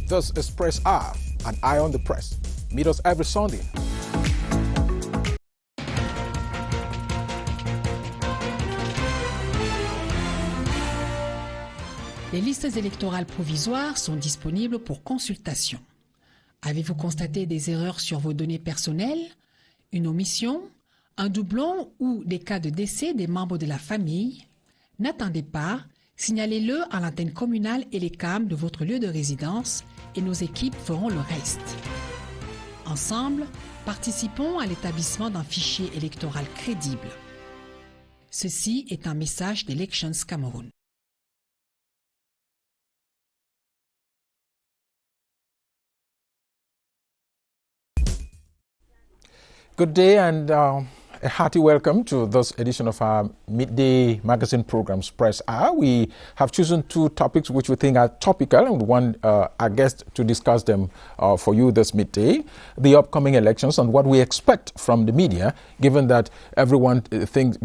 This is Press R, an eye on the press. Meet us every Sunday. Les listes électorales provisoires sont disponibles pour consultation. Avez-vous constaté des erreurs sur vos données personnelles, une omission, un doublon ou des cas de décès des membres de la famille? N'attendez pas, signalez-le à l'antenne communale et les CAM de votre lieu de résidence et nos équipes feront le reste. Ensemble, participons à l'établissement d'un fichier électoral crédible. Ceci est un message d'Elections Cameroun. Good day and a hearty welcome to this edition of our midday magazine programs, Press R. We have chosen two topics which we think are topical and we want our guests to discuss them for you this midday. The upcoming elections and what we expect from the media, given that everyone thinks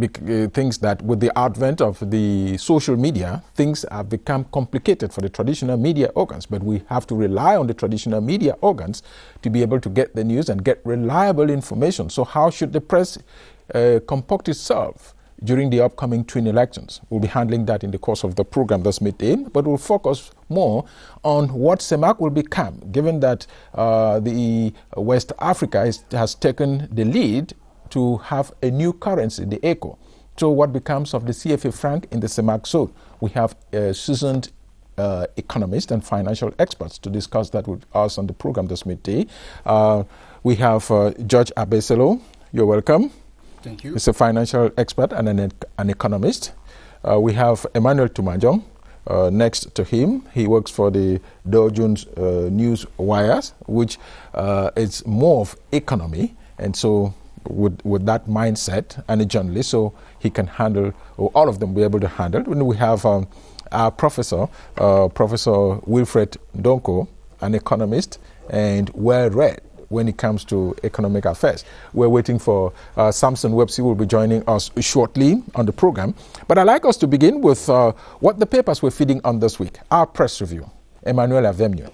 that with the advent of the social media, things have become complicated for the traditional media organs, but we have to rely on the traditional media organs to be able to get the news and get reliable information. So how should the press comport itself during the upcoming twin elections? We'll be handling that in the course of the program this midday, but we'll focus more on what CEMAC will become, given that the West Africa has taken the lead to have a new currency, the ECO. So what becomes of the CFA franc in the CEMAC zone? We have seasoned economists and financial experts to discuss that with us on the program this midday. We have George Abeselo. You're welcome. Thank you. He's a financial expert and an economist. We have Emmanuel Tumajong next to him. He works for the Dow Jones News Wires, which is more of economy, and so with that mindset, and a journalist, so he can handle, or all of them be able to handle. When we have our professor, Professor Wilfred Donko, an economist and well-read when it comes to economic affairs. We're waiting for Samson Websey, who will be joining us shortly on the program. But I'd like us to begin with what the papers were feeding on this week. Our press review. Emmanuel Avemio.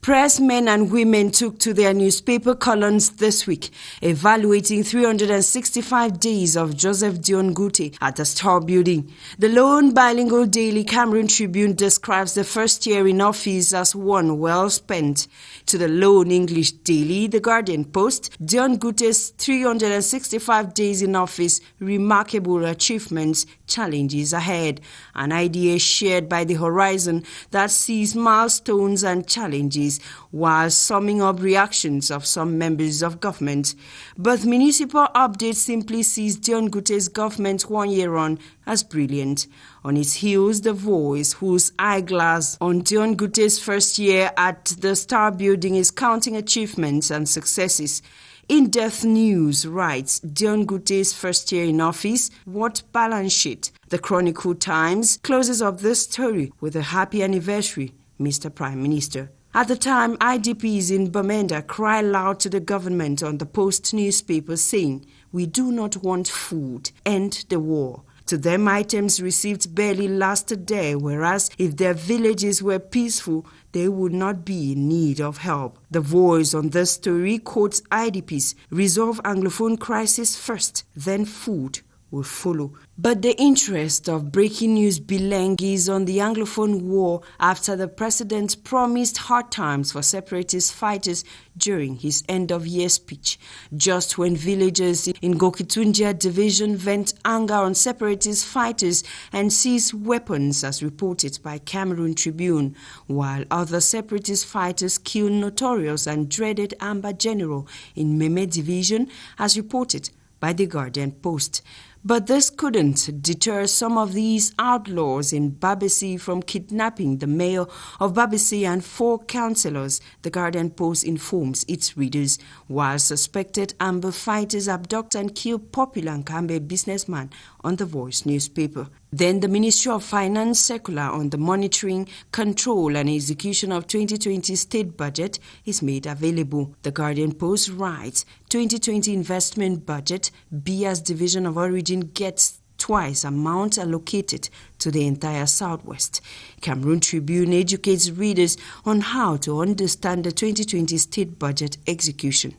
Pressmen and women took to their newspaper columns this week, evaluating 365 days of Joseph Dion Gute at the Star Building. The lone bilingual daily Cameroon Tribune describes the first year in office as one well spent. To the lone English daily, The Guardian Post, Dion Gute's 365 days in office, remarkable achievements, challenges ahead. An idea shared by The Horizon that sees milestones and challenges while summing up reactions of some members of government. But Municipal Update simply sees Dion Gute's government 1 year on as brilliant. On its heels, The Voice, whose eyeglass on Dion Gute's first year at the Star Building is counting achievements and successes. In-Depth News writes, Dion Gute's first year in office, what balance sheet? The Chronicle Times closes up this story with a happy anniversary, Mr. Prime Minister. At the time, IDPs in Bamenda cry loud to the government on the Post newspaper saying, "We do not want food. End the war." To them, items received barely last a day, whereas if their villages were peaceful, they would not be in need of help. The Voice on this story quotes IDPs, "Resolve Anglophone crisis first, then food will follow." But the interest of breaking news Beleng is on the Anglophone war after the president promised hard times for separatist fighters during his end-of-year speech. Just when villagers in Gokitunjia division vent anger on separatist fighters and seize weapons, as reported by Cameroon Tribune, while other separatist fighters kill notorious and dreaded Amba General in Meme division, as reported by The Guardian Post. But this couldn't deter some of these outlaws in Babisi from kidnapping the mayor of Babisi and 4 councillors, the Guardian Post informs its readers, while suspected amber fighters abduct and kill popular Nkambe businessman on the Voice newspaper. Then the Ministry of Finance circular on the monitoring, control and execution of 2020 state budget is made available. The Guardian Post writes, 2020 investment budget, Bia's division of origin gets twice amount allocated to the entire Southwest. Cameroon Tribune educates readers on how to understand the 2020 state budget execution.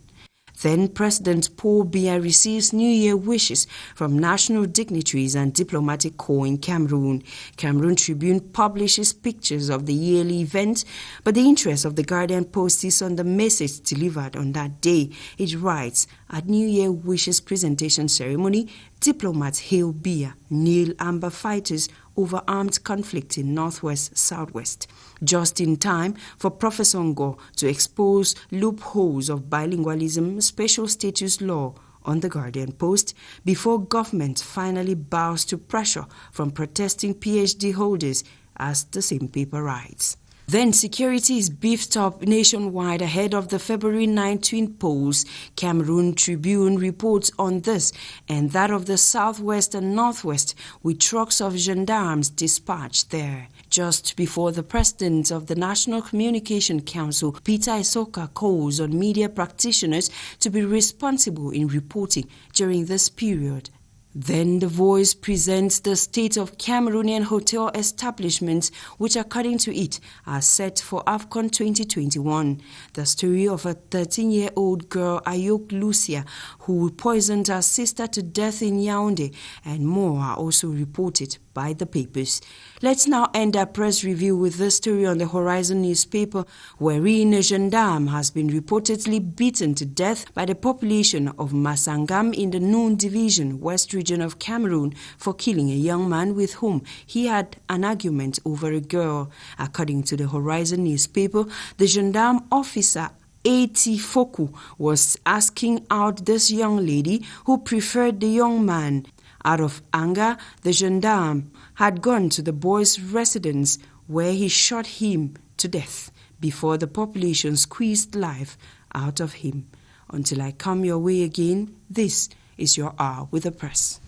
Then President Paul Biya receives New Year wishes from national dignitaries and diplomatic corps in Cameroon. Cameroon Tribune publishes pictures of the yearly event, but the interest of the Guardian Post is on the message delivered on that day. It writes, at New Year wishes presentation ceremony, diplomats hail Biya, kneel amber fighters over armed conflict in Northwest Southwest. Just in time for Professor Ngo to expose loopholes of bilingualism special status law on the Guardian Post before government finally bows to pressure from protesting PhD holders, as the same paper writes. Then security is beefed up nationwide ahead of the February 19 polls. Cameroon Tribune reports on this and that of the Southwest and Northwest, with trucks of gendarmes dispatched there. Just before the president of the National Communication Council, Peter Isoka, calls on media practitioners to be responsible in reporting during this period. Then The Voice presents the state of Cameroonian hotel establishments, which according to it are set for AFCON 2021. The story of a 13-year-old girl, Ayok Lucia, who poisoned her sister to death in Yaoundé, and more are also reported by the papers. Let's now end our press review with this story on the Horizon newspaper, wherein a gendarme has been reportedly beaten to death by the population of Masangam in the Noon Division, West Region of Cameroon, for killing a young man with whom he had an argument over a girl. According to the Horizon newspaper, the gendarme officer A.T. Foku was asking out this young lady who preferred the young man. Out of anger, the gendarme had gone to the boy's residence where he shot him to death before the population squeezed life out of him. Until I come your way again, this is your hour with the press.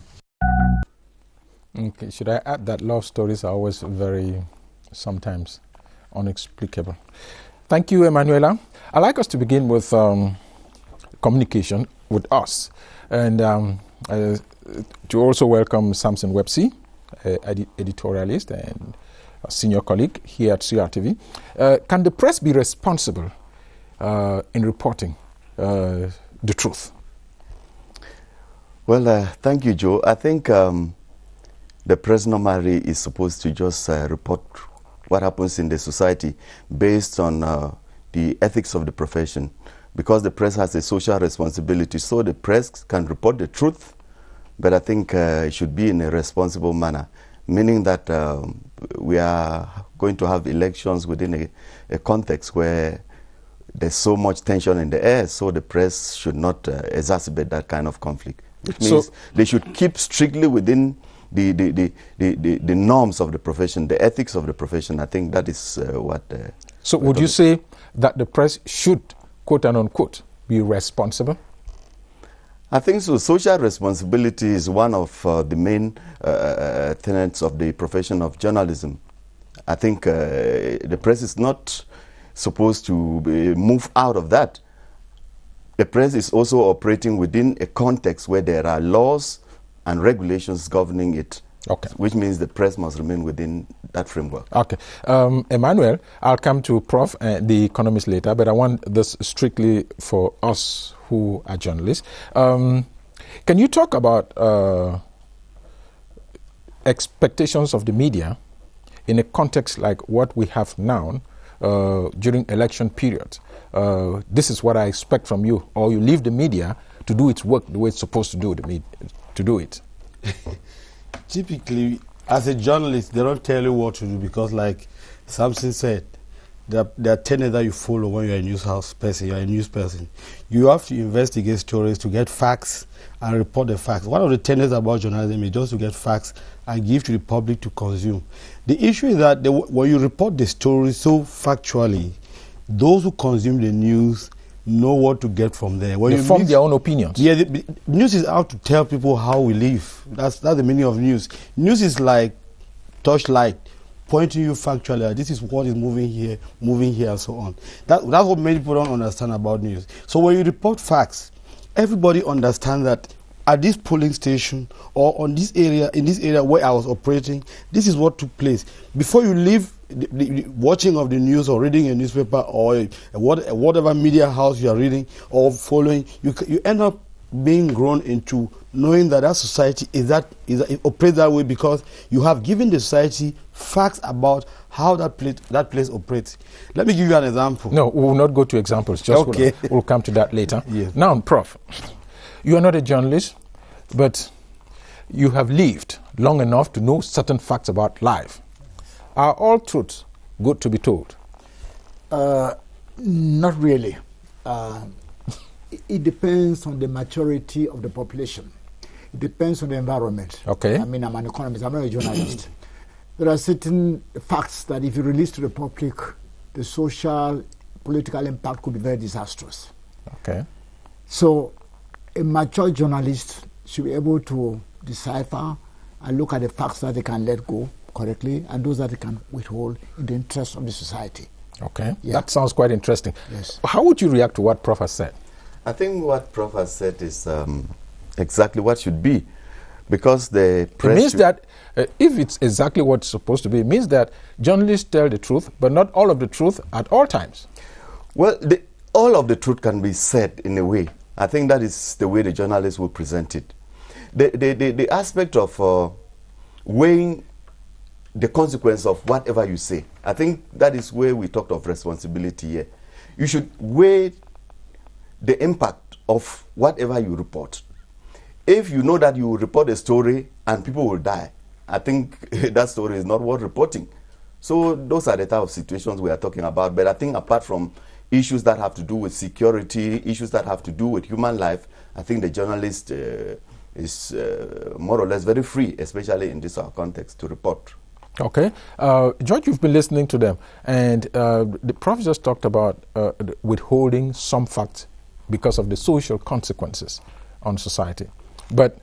Okay, should I add that love stories are always very, sometimes, inexplicable. Thank you, Emanuela. I'd like us to begin with communication with us. And to also welcome Samson Websey, editorialist and a senior colleague here at CRTV. Can the press be responsible in reporting the truth? Well, thank you, Joe. I think the press normally is supposed to just report what happens in the society based on the ethics of the profession, because the press has a social responsibility. So the press can report the truth, but I think it should be in a responsible manner, meaning that we are going to have elections within a context where there's so much tension in the air, so the press should not exacerbate that kind of conflict, which means they should keep strictly within the norms of the profession, the ethics of the profession. I think that is what... So would you say that the press should, quote and unquote, be responsible? I think so. Social responsibility is one of the main tenets of the profession of journalism. I think the press is not supposed to move out of that. The press is also operating within a context where there are laws and regulations governing it, okay, which means the press must remain within that framework. Okay. Emmanuel, I'll come to Prof, the economist, later, but I want this strictly for us who are journalists. Can you talk about expectations of the media in a context like what we have now during election period? This is what I expect from you, or you leave the media to do its work the way it's supposed to do it. Typically, as a journalist, they don't tell you what to do because, like Samson said, there are tenets that you follow when you're a news person. You're a news person. You have to investigate stories to get facts and report the facts. One of the tenets about journalism is just to get facts and give to the public to consume. The issue is that when you report the story so factually, those who consume the news know what to get from there. When they form their own opinions. Yeah, the news is out to tell people how we live. That's the meaning of news. News is like torchlight, pointing you factually, this is what is moving here, and so on. That's what many people don't understand about news. So when you report facts, everybody understands that at this polling station or in this area where I was operating, this is what took place. Before you leave the watching of the news or reading a newspaper or whatever media house you are reading or following, you end up being grown into knowing that society it operates that way because you have given the society facts about how that place operates. Let me give you an example. No, we will not go to examples. Just okay. We'll come to that later. Yes. Now, Prof, you are not a journalist, but you have lived long enough to know certain facts about life. Are all truths good to be told? Not really. It depends on the maturity of the population. It depends on the environment. Okay. I mean, I'm an economist, I'm not a journalist. There are certain facts that if you release to the public, the social, political impact could be very disastrous. Okay. So a mature journalist should be able to decipher and look at the facts that they can let go correctly and those that they can withhold in the interest of the society. Okay. Yeah. That sounds quite interesting. Yes. How would you react to what Prof has said? I think what Prof has said is exactly what should be, because the press... It means that if it's exactly what's supposed to be, it means that journalists tell the truth, but not all of the truth at all times. Well, all of the truth can be said in a way. I think that is the way the journalists will present it. The aspect of weighing the consequence of whatever you say, I think that is where we talked of responsibility here. You should weigh the impact of whatever you report. If you know that you report a story and people will die, I think that story is not worth reporting. So those are the type of situations we are talking about. But I think apart from issues that have to do with security, issues that have to do with human life, I think the journalist is more or less very free, especially in this context, to report. Okay. George, you've been listening to them, and the Prof just talked about withholding some facts because of the social consequences on society. But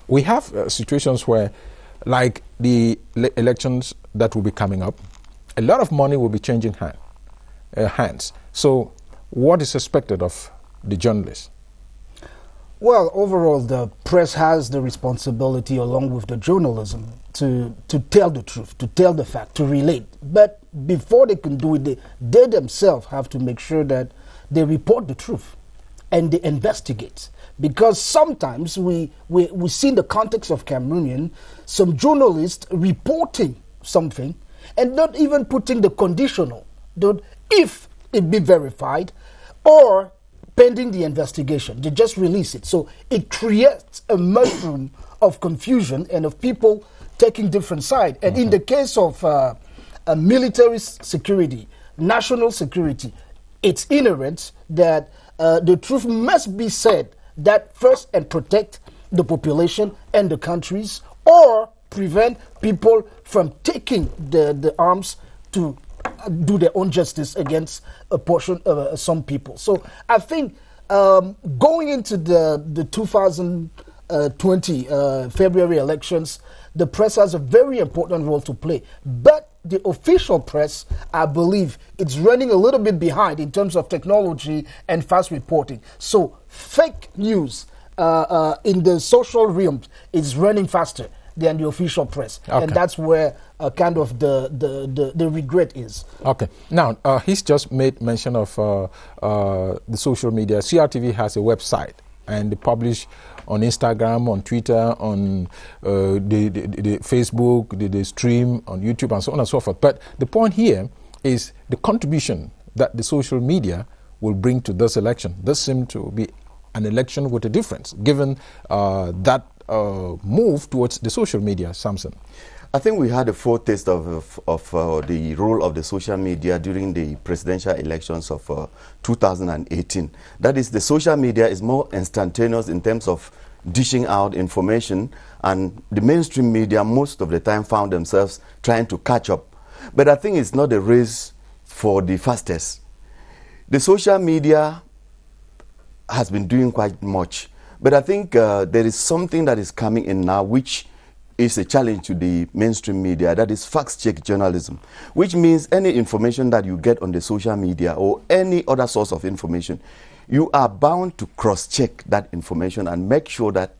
we have situations where, like the elections that will be coming up, a lot of money will be changing hands. So what is expected of the journalists? Well, overall, the press has the responsibility, along with the journalism, to tell the truth, to tell the fact, to relate. But before they can do it, they themselves have to make sure that they report the truth and they investigate. Because sometimes we see in the context of Cameroonian, some journalists reporting something and not even putting the conditional, that if it be verified or pending the investigation, they just release it. So it creates a mushroom of confusion and of people taking different sides. And in the case of military security, national security, it's inherent that the truth must be said, that first and protect the population and the countries, or prevent people from taking the arms to do their own justice against a portion of some people. So I think going into the 2020 February elections, the press has a very important role to play. But the official press, I believe, it's running a little bit behind in terms of technology and fast reporting. So fake news in the social realm is running faster than the official press. Okay. And that's where kind of the regret is. Okay. Now, he's just made mention of the social media. CRTV has a website, and they publish on Instagram, on Twitter, on the Facebook, the stream, on YouTube, and so on and so forth. But the point here is the contribution that the social media will bring to this election. This seems to be an election with a difference, given that move towards the social media, Samson. I think we had a foretaste of the role of the social media during the presidential elections of 2018. That is, the social media is more instantaneous in terms of dishing out information, and the mainstream media most of the time found themselves trying to catch up. But I think it's not a race for the fastest. The social media has been doing quite much, but I think there is something that is coming in now which is a challenge to the mainstream media, that is fact-check journalism, which means any information that you get on the social media or any other source of information, you are bound to cross-check that information and make sure that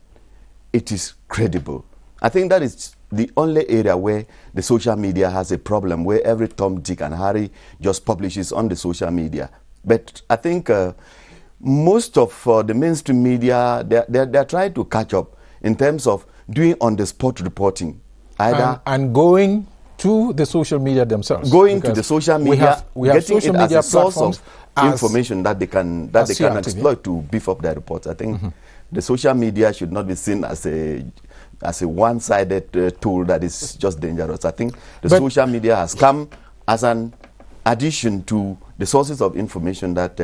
it is credible. I think that is the only area where the social media has a problem, where every Tom, Dick and Harry just publishes on the social media. But I think most of the mainstream media, they're trying to catch up in terms of doing on-the-spot reporting. Either and going to the social media themselves. Going to the social media, we have getting social it media as a source of as information that they can exploit to beef up their reports. I think the social media should not be seen as a one-sided tool that is just dangerous. I think the social media has come as an addition to the sources of information that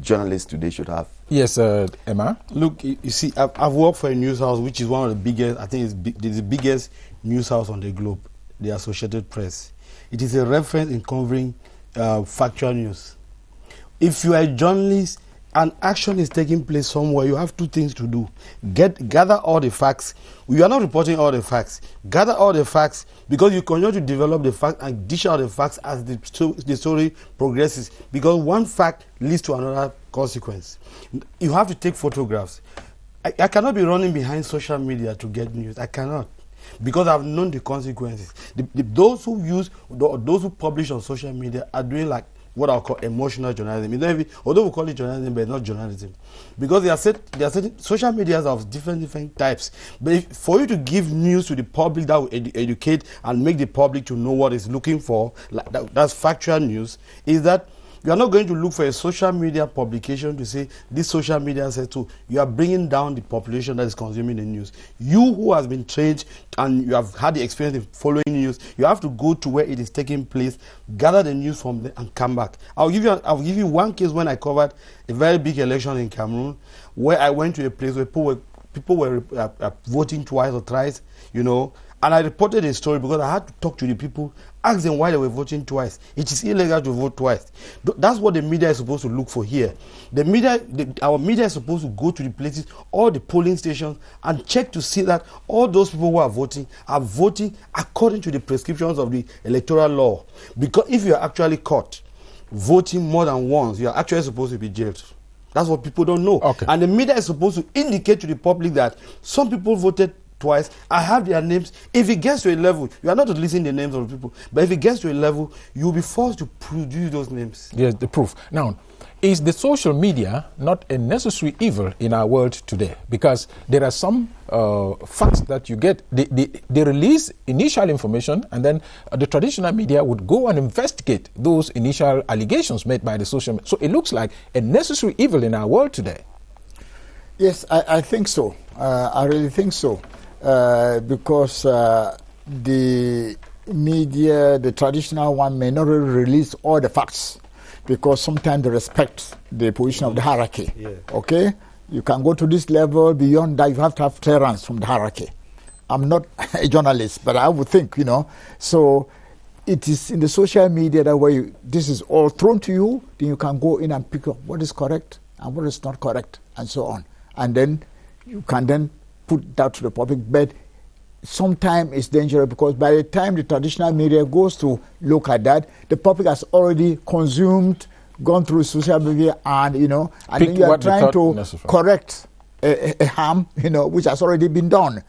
journalists today should have. Yes, Emma. Look, you see, I've worked for a news house which is one of the biggest, I think it's the biggest news house on the globe, the Associated Press. It is a reference in covering factual news. If you are a journalist and action is taking place somewhere, you have two things to do. Gather all the facts. You are not reporting all the facts. Gather all the facts, because you continue to develop the facts and dish out the facts as the story progresses, because one fact leads to another consequence. You have to take photographs. I cannot be running behind social media to get news. I cannot, because I've known the consequences. Those who publish on social media are doing like what I'll call emotional journalism. Although we call it journalism, but it's not journalism, because there are certain social medias of different types. But for you to give news to the public that will educate and make the public to know what it's looking for, like that's factual news, is that you are not going to look for a social media publication to say this social media says so. You are bringing down the population that is consuming the news. You who has been trained and you have had the experience of following news, you have to go to where it is taking place, gather the news from there and come back. I'll give you one case when I covered a very big election in Cameroon, where I went to a place where people were voting twice or thrice, you know, and I reported a story because I had to talk to the people, ask them why they were voting twice. It is illegal to vote twice. That's what the media is supposed to look for here. Our media is supposed to go to the places, all the polling stations, and check to see that all those people who are voting according to the prescriptions of the electoral law. Because if you are actually caught voting more than once, you are actually supposed to be jailed. That's what people don't know. Okay. And the media is supposed to indicate to the public that some people voted twice. I have their names. If it gets to a level, you are not releasing the names of the people, but if it gets to a level, you'll be forced to produce those names. Yes, the proof. Now, is the social media not a necessary evil in our world today? Because there are some facts that you get. They release initial information, and then the traditional media would go and investigate those initial allegations made by the social media. So it looks like a necessary evil in our world today. Yes, I think so. I really think so. Because the media, the traditional one, may not really release all the facts, because sometimes they respect the position of the hierarchy. Yeah. Okay? You can go to this level. Beyond that, you have to have clearance from the hierarchy. I'm not a journalist, but I would think, you know. So it is in the social media that way this is all thrown to you, then you can go in and pick up what is correct and what is not correct, and so on. And then you can then put that to the public. But sometimes it's dangerous, because by the time the traditional media goes to look at that, the public has already consumed, gone through social media, and you know, and then you are trying to correct a harm, you know, which has already been done.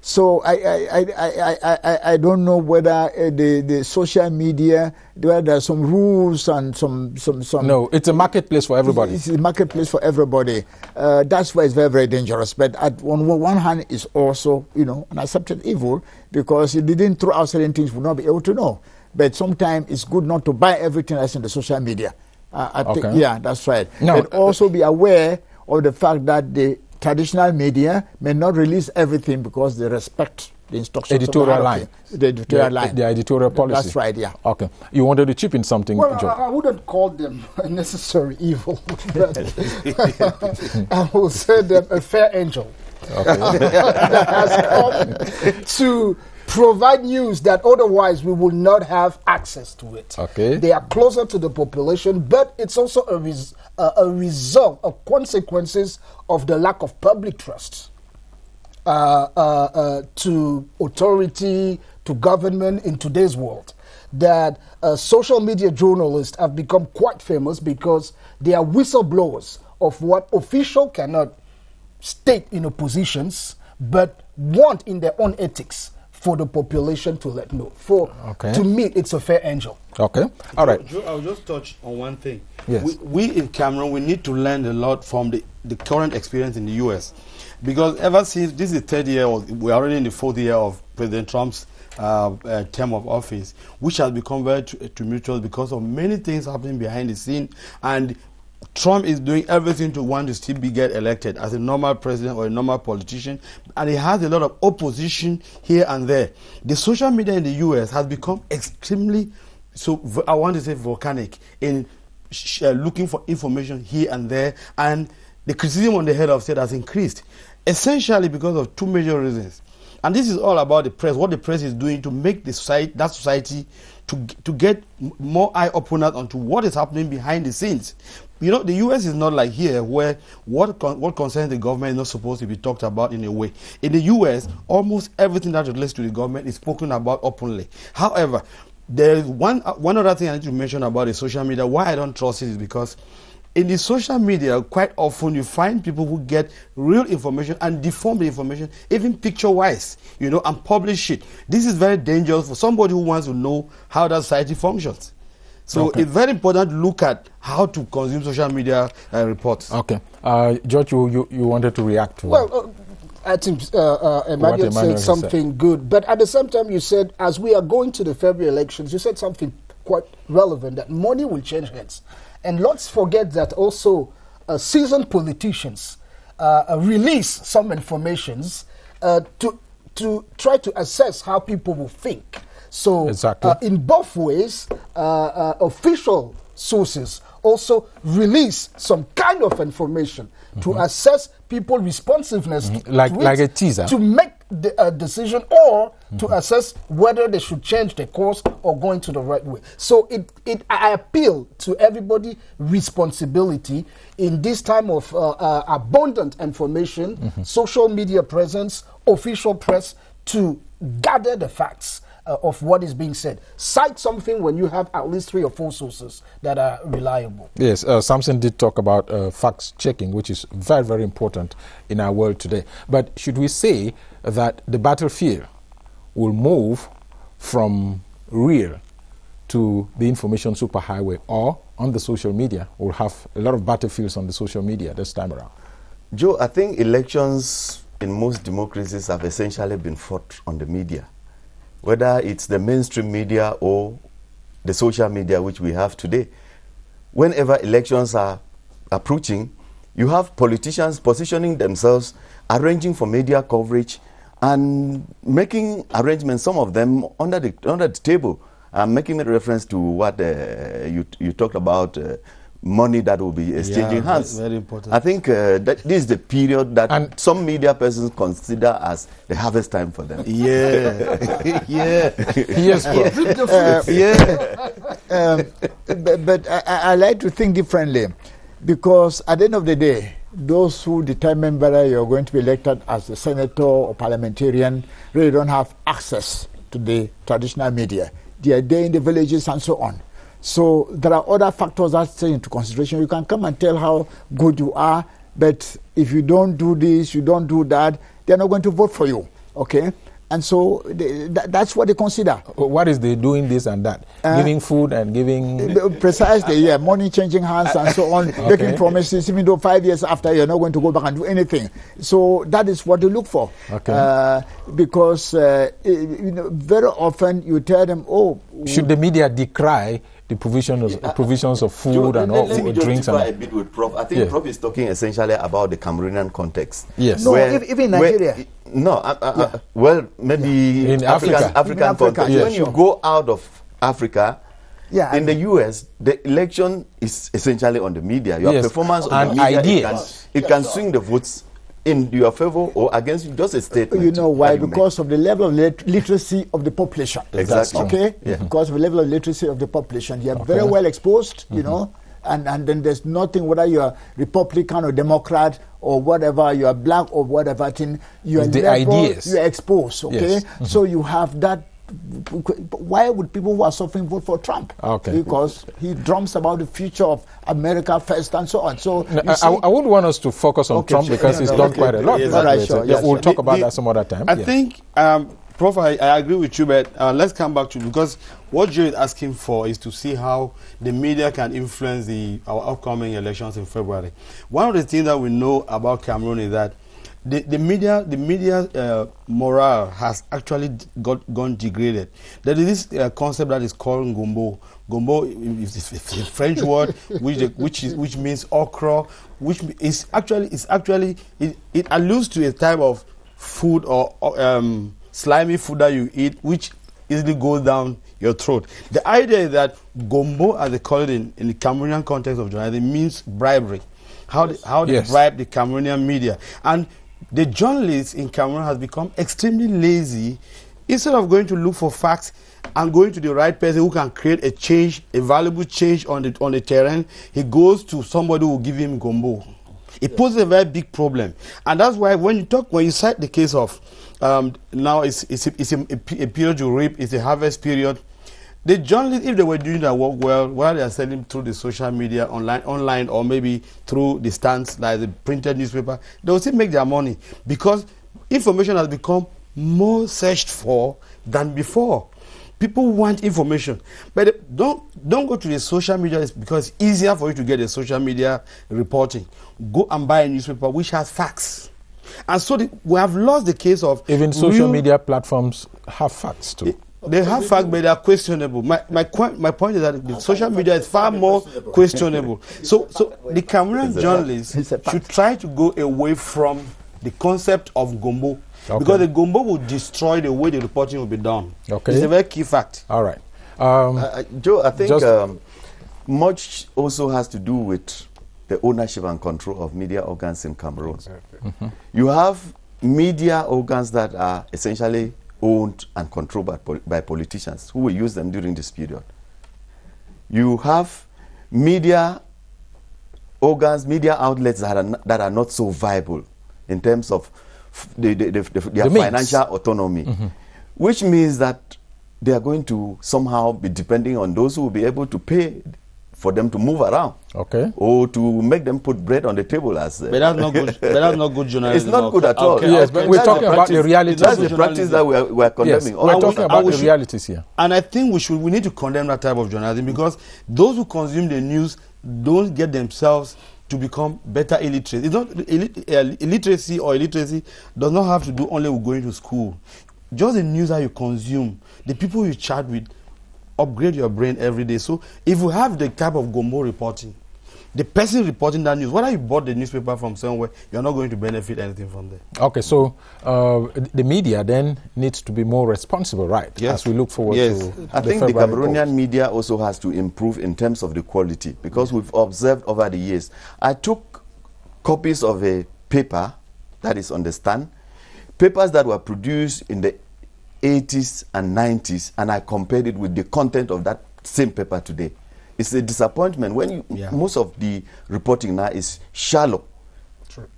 So I don't know whether the social media, where there are some rules and some. No, it's a marketplace for everybody. It's a marketplace for everybody. That's why it's very, very dangerous. But on one hand, it's also, you know, an accepted evil, because if they didn't throw out certain things, we would not be able to know. But sometimes it's good not to buy everything that's in the social media. I think, yeah, that's right. No, but also be aware of the fact that the traditional media may not release everything because they respect the instructions. Editorial line. The editorial line. The editorial policy. That's right, yeah. Okay. You wanted to chip in something, Well, Joe? I wouldn't call them a necessary evil, but I will say them a fair angel. Okay. That has come to provide news that otherwise we will not have access to it. Okay. They are closer to the population, but it's also a result of consequences of the lack of public trust to authority, to government in today's world. That social media journalists have become quite famous because they are whistleblowers of what official cannot state in oppositions, but want in their own ethics for the population to let know. To me, it's a fair angel. Okay. All right. I'll just touch on one thing. Yes. We in Cameroon, we need to learn a lot from the current experience in the U.S. Because ever since, this is the third year, we're already in the fourth year of President Trump's term of office, which has become very tumultuous because of many things happening behind the scene. And Trump is doing everything to want to still get elected as a normal president or a normal politician, and he has a lot of opposition here and there. The social media in the U.S. has become extremely, I want to say volcanic, in looking for information here and there, and the criticism on the head of state has increased, essentially because of two major reasons. And this is all about the press, what the press is doing to make the society to get more eye openers onto what is happening behind the scenes. You know, the U.S. is not like here, where what concerns the government is not supposed to be talked about in a way. In the U.S., almost everything that relates to the government is spoken about openly. However, there is one other thing I need to mention about the social media. Why I don't trust it is because in the social media, quite often you find people who get real information and deform the information, even picture-wise, you know, and publish it. This is very dangerous for somebody who wants to know how that society functions. So it's very important to look at how to consume social media reports. Okay. George, you wanted to react to Well, I think Emmanuel said something good. But at the same time, you said, as we are going to the February elections, you said something quite relevant, that money will change hands. And let's forget that also seasoned politicians release some informations to try to assess how people will think. So in both ways, official sources also release some kind of information to assess people's responsiveness like a teaser to make a decision, or to assess whether they should change their course or go into the right way. So I appeal to everybody responsibility in this time of abundant information, social media presence, official press, to gather the facts of what is being said. Cite something when you have at least 3 or 4 sources that are reliable. Yes, Samson did talk about facts checking, which is very, very important in our world today. But should we say that the battlefield will move from real to the information superhighway, or on the social media? We'll have a lot of battlefields on the social media this time around. Joe, I think elections in most democracies have essentially been fought on the media, whether it's the mainstream media or the social media which we have today. Whenever elections are approaching, you have politicians positioning themselves, arranging for media coverage, and making arrangements, some of them under the table. I'm making a reference to what you talked about, money that will be exchanging hands. Very important. I think that this is the period that some media persons consider as the harvest time for them. Yeah. Yeah. Yes, but I like to think differently, because at the end of the day, those who determine whether you're going to be elected as a senator or parliamentarian really don't have access to the traditional media. They are there in the villages and so on. So there are other factors that take into consideration. You can come and tell how good you are, but if you don't do this, you don't do that, they're not going to vote for you. Okay? And so that's what they consider. What is they doing this and that? Giving food and giving... Precisely, yeah. Money changing hands and so on. Making promises, even though 5 years after you're not going to go back and do anything. So that is what they look for. Okay. Because very often you tell them, oh... Should the media decry the provisions of food and all drinks? And a bit with Prof. I think Prof is talking essentially about the Cameroonian context. Yes. No, even Nigeria. No, well, maybe In African Africa, context. yeah, When sure. you go out of Africa, Yeah, in the US, the election is essentially on the media. Your Yes, performance on and the media, ideas. it can swing the votes in your favor or against you. Just a statement. You know why? that you make. Because of the level of literacy of the population. Exactly. Okay? Yeah. Because of the level of literacy of the population. You are very well exposed, you know, and then there's nothing, whether you are Republican or Democrat or whatever, you are black or whatever thing, you are It's the ideas. you are exposed, okay? Yes. So you have that. Why would people who are suffering vote for Trump? Okay. Because he drums about the future of America first and so on. So No, you see- I would want us to focus on Okay, Trump sure. because Yeah, he's no, done okay. quite a lot. Yes, all right, So, sure, yeah, yes, we'll sure. talk about that some other time. I Yeah. think, Prof, I agree with you, but let's come back to, because what Joe is asking for is to see how the media can influence our upcoming elections in February. One of the things that we know about Cameroon is that the media morale has actually gone degraded. There is this concept that is called gombo. Gombo is a French word which means okra, which is actually it alludes to a type of food or slimy food that you eat, which easily goes down your throat. The idea is that gombo, as they call it in the Cameroonian context of journalism, means bribery. How they Yes. bribe the Cameroonian media. And the journalists in Cameroon has become extremely lazy. Instead of going to look for facts and going to the right person who can create a change, a valuable change on the terrain, he goes to somebody who will give him gombo. It poses a very big problem, and that's why when you cite the case of now it's a period you reap, it's a harvest period. The journalists, if they were doing their work well, while they are selling through the social media, online, or maybe through the stands like the printed newspaper, they will still make their money because information has become more searched for than before. People want information, but don't go to the social media because it's easier for you to get a social media reporting. Go and buy a newspaper which has facts. And so we have lost the case of Even social media platforms have facts too. They have facts, but they are questionable. My point is that the social media is far more questionable. So the Cameroonian journalists should try to go away from the concept of gombo. Okay. Because the gombo will destroy the way the reporting will be done. Okay. It's a very key fact. All right. Joe, I think Just- much also has to do with the ownership and control of media organs in Cameroon. You have media organs that are essentially owned and controlled by politicians who will use them during this period. You have media organs, media outlets that are not so viable in terms of their means. financial autonomy, which means that they are going to somehow be depending on those who will be able to pay for them to move around. Okay. Or to make them put bread on the table as But that's not good. But that's not good journalism. It's not good at all. Okay, Yes, but we're That's talking the about the practice- realities. That's of the practice that we're condemning. Yes, All we're of talking us- about we the should- realities here. And I think we need to condemn that type of journalism because those who consume the news don't get themselves to become better illiterate. It's not illiteracy or illiteracy does not have to do only with going to school. Just the news that you consume, the people you chat with, upgrade your brain every day. So if you have the type of gombo reporting, the person reporting that news, whether you bought the newspaper from somewhere, you're not going to benefit anything from there. Okay, so the media then needs to be more responsible, right? Yes. As we look forward Yes. to I think the February Cameroonian polls. media also has to improve in terms of the quality because we've observed over the years. I took copies of a paper that is on the stand, papers that were produced in the 80s and 90s, and I compared it with the content of that same paper today. It's a disappointment when most of the reporting now is shallow.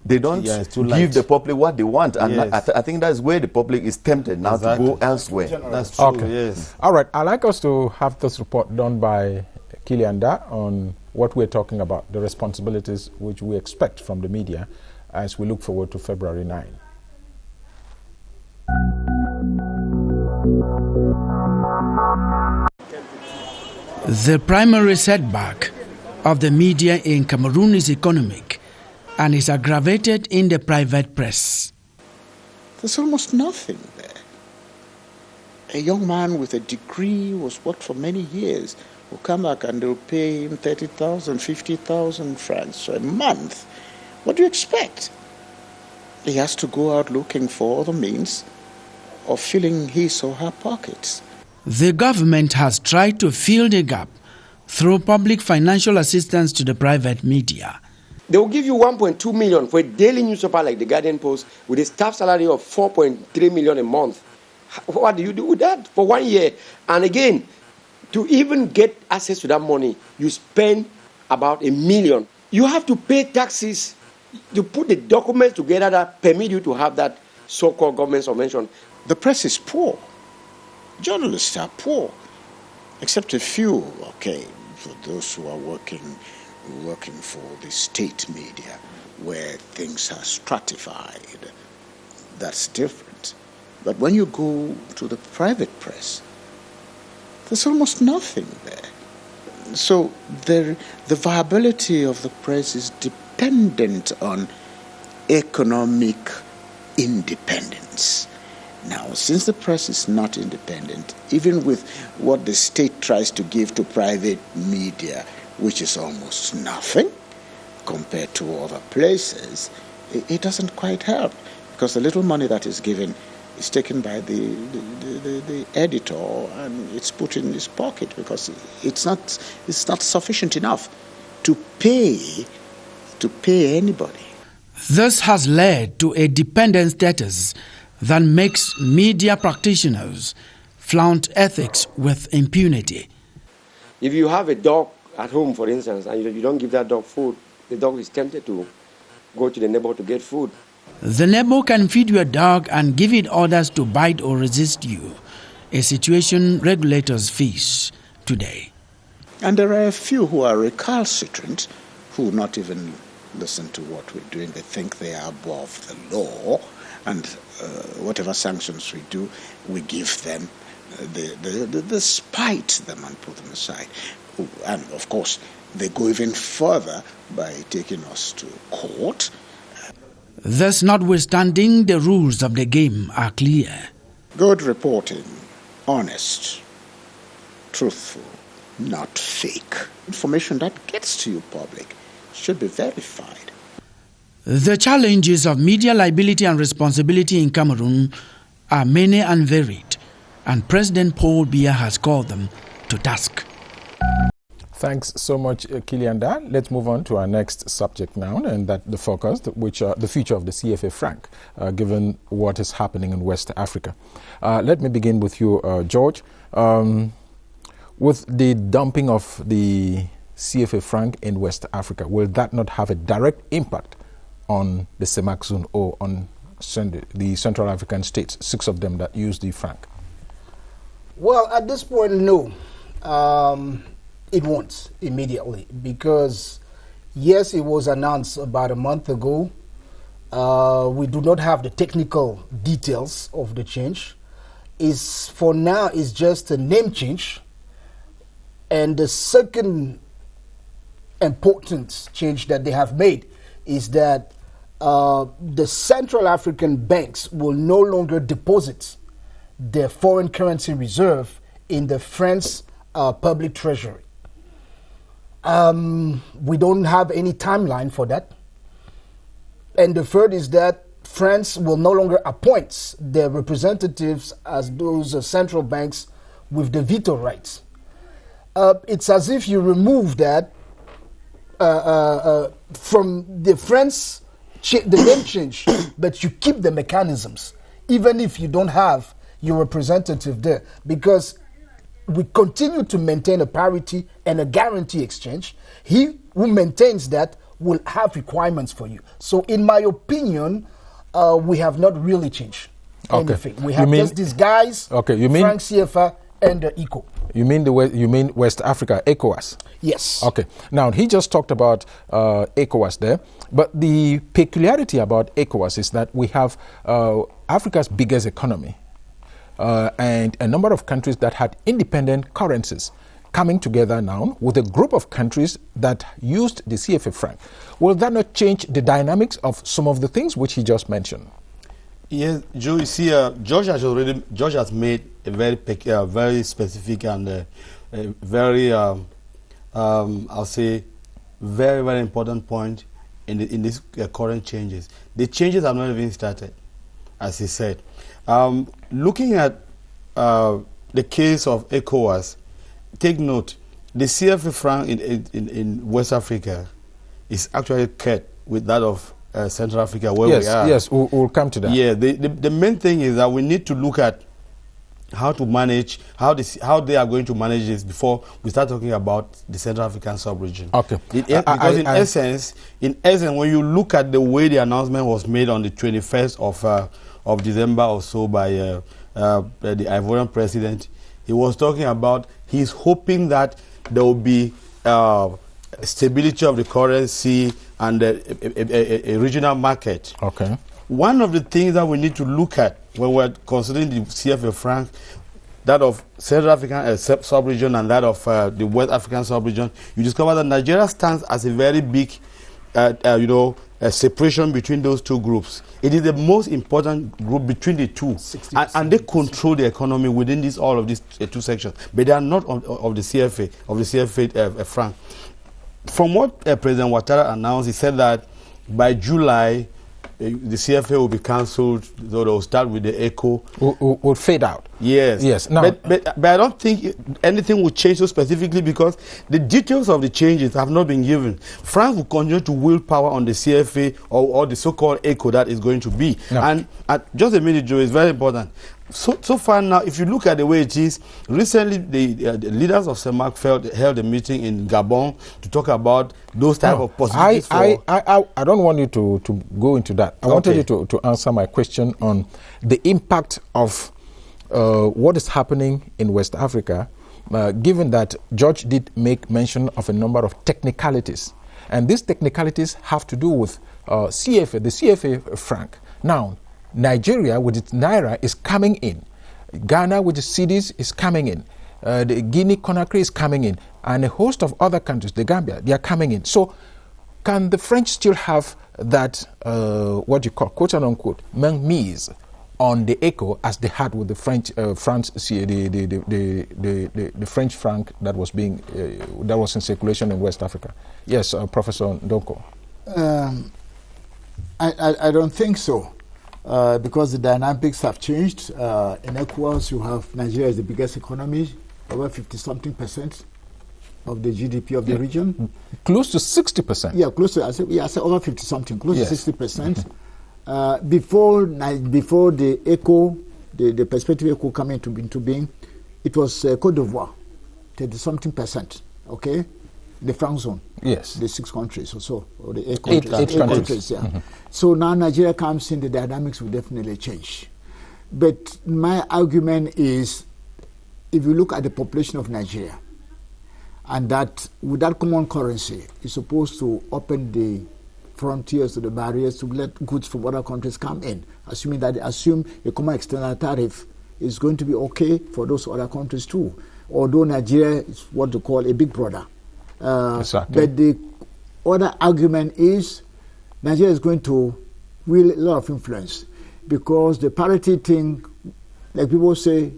They don't Yeah, it's too give light. the public what they want, and Yes. I think that's where the public is tempted now Exactly. to go elsewhere. That's true. Okay. Yes. All right, I'd like us to have this report done by Kilianda on what we're talking about, the responsibilities which we expect from the media as we look forward to February 9. The primary setback of the media in Cameroon is economic and is aggravated in the private press. There's almost nothing there. A young man with a degree was worked for many years will come back and they'll pay him 30,000, 50,000 francs a month. What do you expect? he has to go out looking for other means of filling his or her pockets. The government has tried to fill the gap through public financial assistance to the private media. They will give you 1.2 million for a daily newspaper like the Guardian Post with a staff salary of 4.3 million a month. What do you do with that for 1 year? And again, to even get access to that money, you spend about $1 million. You have to pay taxes to put the documents together that permit you to have that so-called government subvention. The press is poor. Journalists are poor, except a few, okay, for those who are working for the state media, where things are stratified. That's different. But when you go to the private press, there's almost nothing there. So the viability of the press is dependent on economic independence. Now, since the press is not independent, even with what the state tries to give to private media, which is almost nothing compared to other places, it doesn't quite help, because the little money that is given is taken by the editor and it's put in his pocket, because it's not sufficient enough to pay anybody. This has led to a dependent status that makes media practitioners flaunt ethics with impunity. If you have a dog at home, for instance, and you don't give that dog food, the dog is tempted to go to the neighbor to get food. The neighbor can feed your dog and give it orders to bite or resist you, a situation regulators face today. And there are a few who are recalcitrant, who not even listen to what we're doing. They think they are above the law, and whatever sanctions we do, we give them the spite them and put them aside. And of course, they go even further by taking us to court. Thus, notwithstanding, the rules of the game are clear. Good reporting, honest, truthful, not fake. Information that gets to you public should be verified. The challenges of media liability and responsibility in Cameroon are many and varied, and President Paul Biya has called them to task. Thanks so much, Kilianda. Let's move on to our next subject now, and that the focus, which the future of the CFA franc, given what is happening in West Africa. Let me begin with you, George. With the dumping of the CFA franc in West Africa, will that not have a direct impact on the CEMAC zone or on the Central African states, 6 of them that use the franc? Well, at this point, no. It won't immediately, because yes, it was announced about a month ago. We do not have the technical details of the change. For now, it's just a name change. And the second important change that they have made is that the Central African banks will no longer deposit their foreign currency reserve in the French public treasury. We don't have any timeline for that. And the third is that France will no longer appoint their representatives as those central banks with the veto rights. It's as if you remove that from the French, the name change, but you keep the mechanisms, even if you don't have your representative there, because we continue to maintain a parity and a guarantee exchange. He who maintains that will have requirements for you. So in my opinion, we have not really changed anything. We have just these guys, franc CFA and the ECO. You mean West Africa, ECOWAS? Yes. Okay. Now, he just talked about ECOWAS there, but the peculiarity about ECOWAS is that we have Africa's biggest economy, and a number of countries that had independent currencies coming together now with a group of countries that used the CFA franc. Will that not change the dynamics of some of the things which he just mentioned? Yes, Joe, you see, George has made a very specific and very, I'll say, very, very important point in these current changes. The changes have not even started, as he said. Looking at the case of ECOWAS, take note, the CFA franc in West Africa is actually cut with that of Central Africa, where we are. Yes, we'll come to that. Yeah, the main thing is that we need to look at how to manage, how they are going to manage this before we start talking about the Central African sub-region. Okay. Because in essence, when you look at the way the announcement was made on the 21st of December or so by the Ivorian president, he was talking about he's hoping that there will be stability of the currency and a regional market. Okay. One of the things that we need to look at when we're considering the CFA franc, that of Central African sub-region and that of the West African sub-region, you discover that Nigeria stands as a very big, separation between those two groups. It is the most important group between the two, and they control the economy within all of these two sections. But they are not of the CFA franc. From what President Ouattara announced, he said that by July, the CFA will be cancelled, so they'll start with the ECO. Will fade out. Yes. Yes. Now, but I don't think anything will change so specifically because the details of the changes have not been given. France will continue to wield power on the CFA or the so-called ECO that is going to be. No. And just a minute, Joe, it's very important. So far now, if you look at the way it is, recently the leaders of CEMAC held a meeting in Gabon to talk about those type of possibilities. I don't want you to go into that. I wanted you to answer my question on the impact of what is happening in West Africa, given that George did make mention of a number of technicalities. And these technicalities have to do with CFA, the CFA franc. Now, Nigeria with its Naira is coming in. Ghana with its cedis is coming in. The Guinea-Conakry is coming in. And a host of other countries, the Gambia, they are coming in. So can the French still have that, what you call, quote and unquote, mainmise on the ECO as they had with the French, the French franc that was in circulation in West Africa? Yes, Professor Ndonko. I don't think so. Because the dynamics have changed. In ECOWAS, you have Nigeria is the biggest economy, over 50-something% of the GDP of the region. Close to 60%. Yeah, close to, I said over 50-something, close to 60%. Before the ECO, the perspective ECO coming into being, it was Côte d'Ivoire, 30-something%, okay? The franc zone. Yes. The 6 countries or so, or the 8 countries. Eight countries, yeah. So now Nigeria comes in, the dynamics will definitely change. But my argument is, if you look at the population of Nigeria, and that with that common currency, is supposed to open the frontiers to the barriers to let goods from other countries come in, assuming that they assume a common external tariff is going to be okay for those other countries too. Although Nigeria is what they call a big brother. Exactly. But the other argument is Nigeria is going to wield a lot of influence because the parity thing, like people say,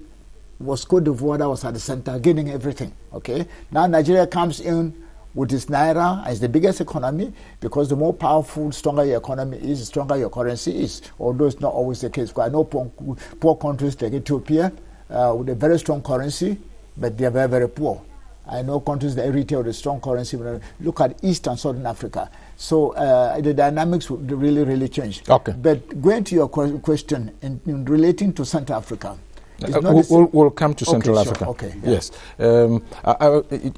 was Côte d'Ivoire that was at the center, gaining everything. Okay, now Nigeria comes in with its Naira as the biggest economy because the more powerful, stronger your economy is, the stronger your currency is. Although it's not always the case. Because I know poor countries like Ethiopia with a very strong currency, but they are very, very poor. I know countries that retail with a strong currency. Look at East and Southern Africa. So the dynamics would really, really change. Okay. But going to your question in relating to Central Africa, we'll come to Central Africa. Sure. Okay. Yeah. Yes.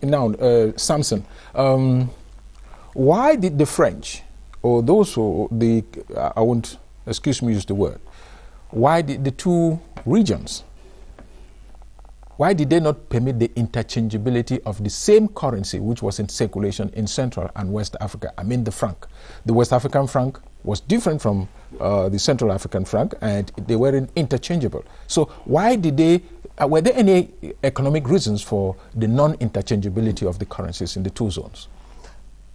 Now, Samson, why did the French, or those who I won't, excuse me, use the word, why did the two regions? Why did they not permit the interchangeability of the same currency which was in circulation in Central and West Africa? I mean the franc. The West African franc was different from the Central African franc, and they weren't interchangeable. So why did they, were there any economic reasons for the non-interchangeability of the currencies in the two zones?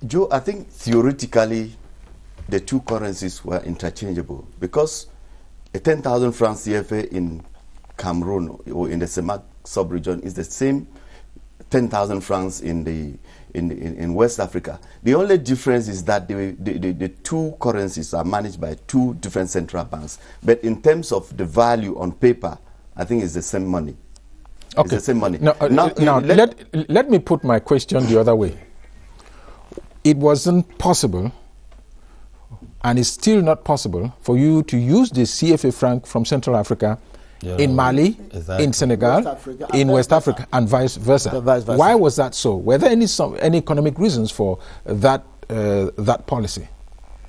Joe, I think theoretically the two currencies were interchangeable because a 10,000 francs CFA in Cameroon or in the CEMAC sub-region is the same 10,000 francs in West Africa. The only difference is that the two currencies are managed by two different central banks. But in terms of the value on paper, I think it's the same money. Okay. It's the same money. Now, let me put my question the other way. It wasn't possible, and it's still not possible, for you to use the CFA franc from Central Africa in Mali, in Senegal, in West Africa, and vice versa. Why was that so? Were there any economic reasons for that policy,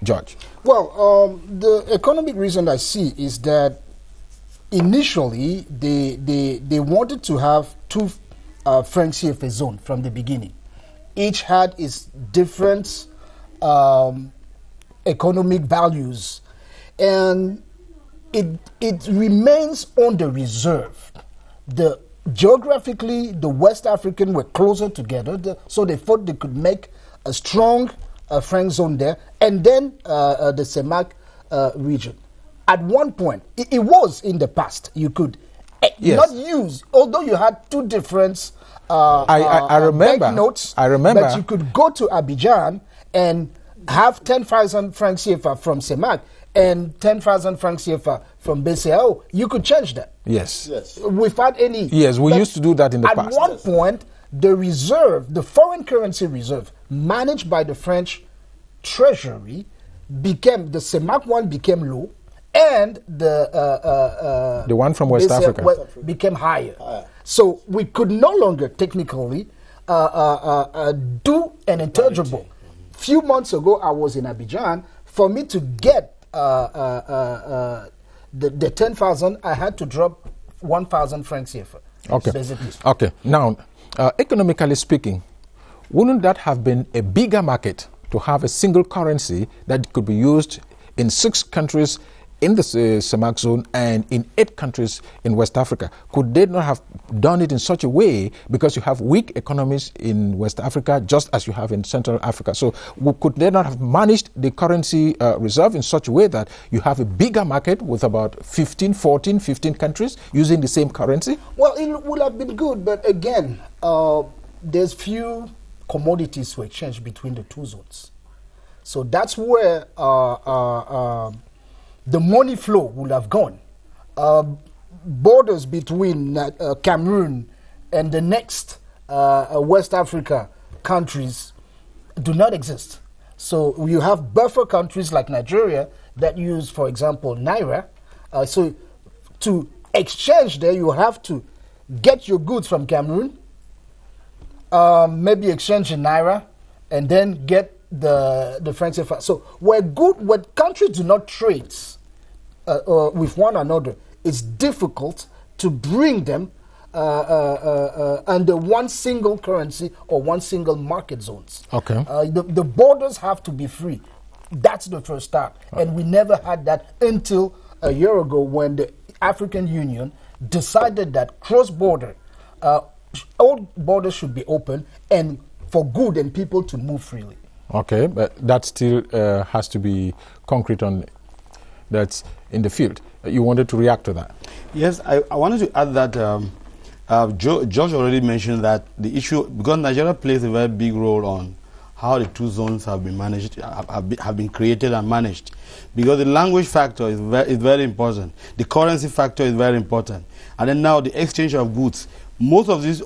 George? Well, the economic reason I see is that initially they wanted to have two franc CFA zones from the beginning. Each had its different economic values, and it remains on the reserve. Geographically, the West African were closer together, so they thought they could make a strong franc zone there, and then the CEMAC region. At one point, it was in the past, you could not use, although you had two different I remember. banknotes, I remember. but you could go to Abidjan and have 10,000 francs CFA from CEMAC and 10,000 francs CFA from BCAO. You could change that. Yes. Without any... Yes, we used to do that in the past. At one point, the reserve, the foreign currency reserve, managed by the French Treasury, the CEMAC one became low, and the one from West Africa became higher. So we could no longer technically do an intangible. Few months ago, I was in Abidjan. For me to get the 10,000, I had to drop 1,000 francs CFA. Okay. Basically. Okay. Now, economically speaking, wouldn't that have been a bigger market to have a single currency that could be used in 6 countries in the CEMAC zone and in 8 countries in West Africa? Could they not have done it in such a way, because you have weak economies in West Africa just as you have in Central Africa? So could they not have managed the currency reserve in such a way that you have a bigger market with about 15 countries using the same currency? Well, it would have been good, but again, there's few commodities to exchange between the two zones. So that's where the money flow would have gone. Borders between Cameroon and the next West Africa countries do not exist. So you have buffer countries like Nigeria that use, for example, Naira. So to exchange there, you have to get your goods from Cameroon, maybe exchange in Naira, and then get the franc CFA. So when countries do not trade with one another, it's difficult to bring them under one single currency or one single market zones. Okay. The borders have to be free. That's the first start. And we never had that until a year ago, when the African Union decided that cross-border, all borders should be open and for good and people to move freely. Okay, but that still has to be concrete on that's in the field. You wanted to react to that? Yes, I wanted to add that George already mentioned that the issue, because Nigeria plays a very big role on how the two zones have been managed, have been created and managed, because the language factor is very important, the currency factor is very important, and then now the exchange of goods. Most of these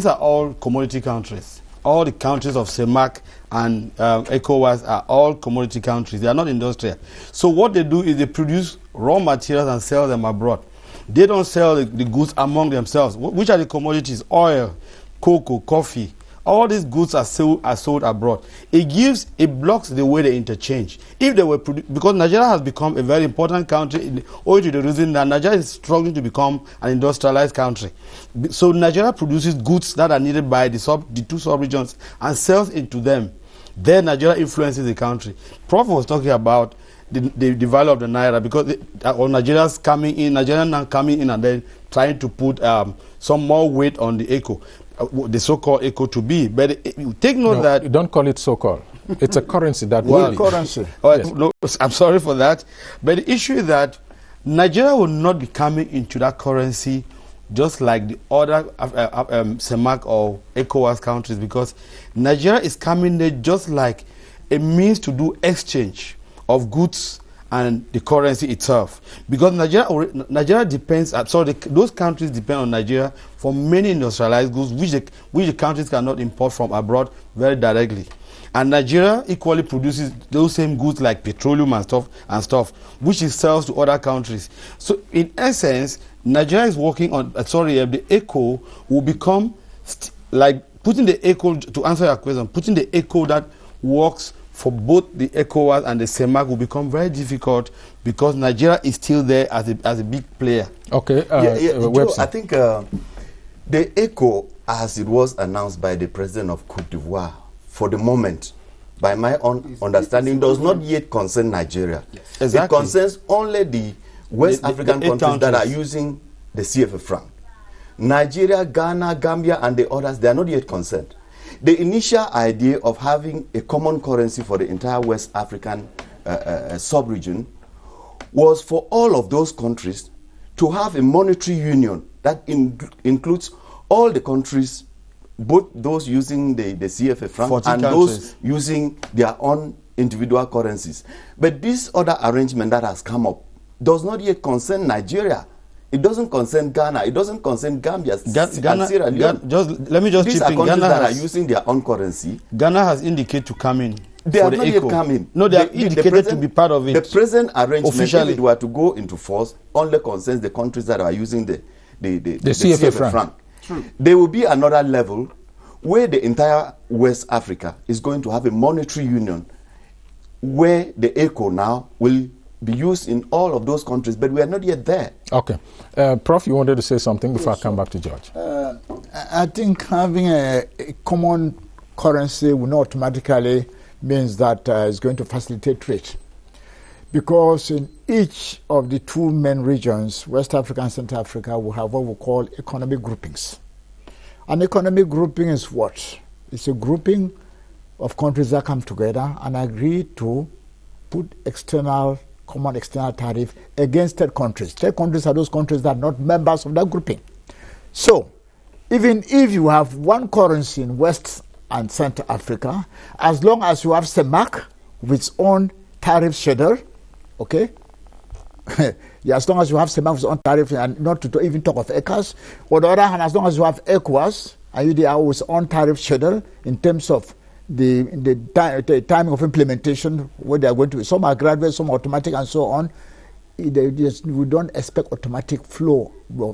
are all commodity countries. All the countries of CEMAC and ECOWAS are all commodity countries. They are not industrial. So what they do is they produce raw materials and sell them abroad. They don't sell the goods among themselves. Which are the commodities? Oil, cocoa, coffee. All these goods are sold abroad. It blocks the way they interchange. If they were because Nigeria has become a very important country owing to the reason that Nigeria is struggling to become an industrialized country. So Nigeria produces goods that are needed by the two sub-regions and sells into them. Then Nigeria influences the country. Prof was talking about the value of the Naira, because Nigerians now coming in and then trying to put some more weight on the ECO. The so-called ECO to be, but take note that... You don't call it so-called. It's a currency that will be. Currency. Yes. No, I'm sorry for that. But the issue is that Nigeria will not be coming into that currency just like the other CEMAC or ECOWAS countries, because Nigeria is coming there just like a means to do exchange of goods and the currency itself. Because Nigeria depends, those countries depend on Nigeria for many industrialized goods which the countries cannot import from abroad very directly. And Nigeria equally produces those same goods like petroleum and stuff, which it sells to other countries. So in essence, Nigeria is working on, the ECO will become like putting the ECO, to answer your question, putting the ECO that works for both the ECOWAS and the CEMAC will become very difficult because Nigeria is still there as a big player. Okay, Joe, I think the ECO, as it was announced by the president of Cote d'Ivoire, for the moment, by my own understanding, does not yet concern Nigeria. Yes. Exactly. It concerns only the West African countries that are using the CFA franc. Nigeria, Ghana, Gambia, and the others, they are not yet concerned. The initial idea of having a common currency for the entire West African sub-region was for all of those countries to have a monetary union that includes all the countries, both those using the CFA franc and those using their own individual currencies. But this other arrangement that has come up does not yet concern Nigeria. It doesn't concern Ghana. It doesn't concern Gambia. Ghana, Sierra Leone. Let me just These are countries that are using their own currency. Ghana has indicated to come in. They have not yet come in. No, they have indicated to be part of it. The present arrangement, officially, if it were to go into force, only concerns the countries that are using the CFA franc. There will be another level where the entire West Africa is going to have a monetary union where the ECO now will be used in all of those countries, but we are not yet there. Okay. Prof, you wanted to say something before I come back to George? I think having a common currency will not automatically means that it's going to facilitate trade. Because in each of the two main regions, West Africa and Central Africa, will have what we call economic groupings. An economic grouping is what? It's a grouping of countries that come together and agree to put common external tariff against third countries. Third countries are those countries that are not members of that grouping. So, even if you have one currency in West and Central Africa, as long as you have CEMAC with its own tariff schedule, okay? Yeah, as long as you have CEMAC with its own tariff, and not to even talk of ECAS. On the other hand, as long as you have ECOWAS, and you have its own tariff schedule in terms of the timing of implementation, where they are going to be. Some are gradual, some automatic, and so on. We don't expect automatic flow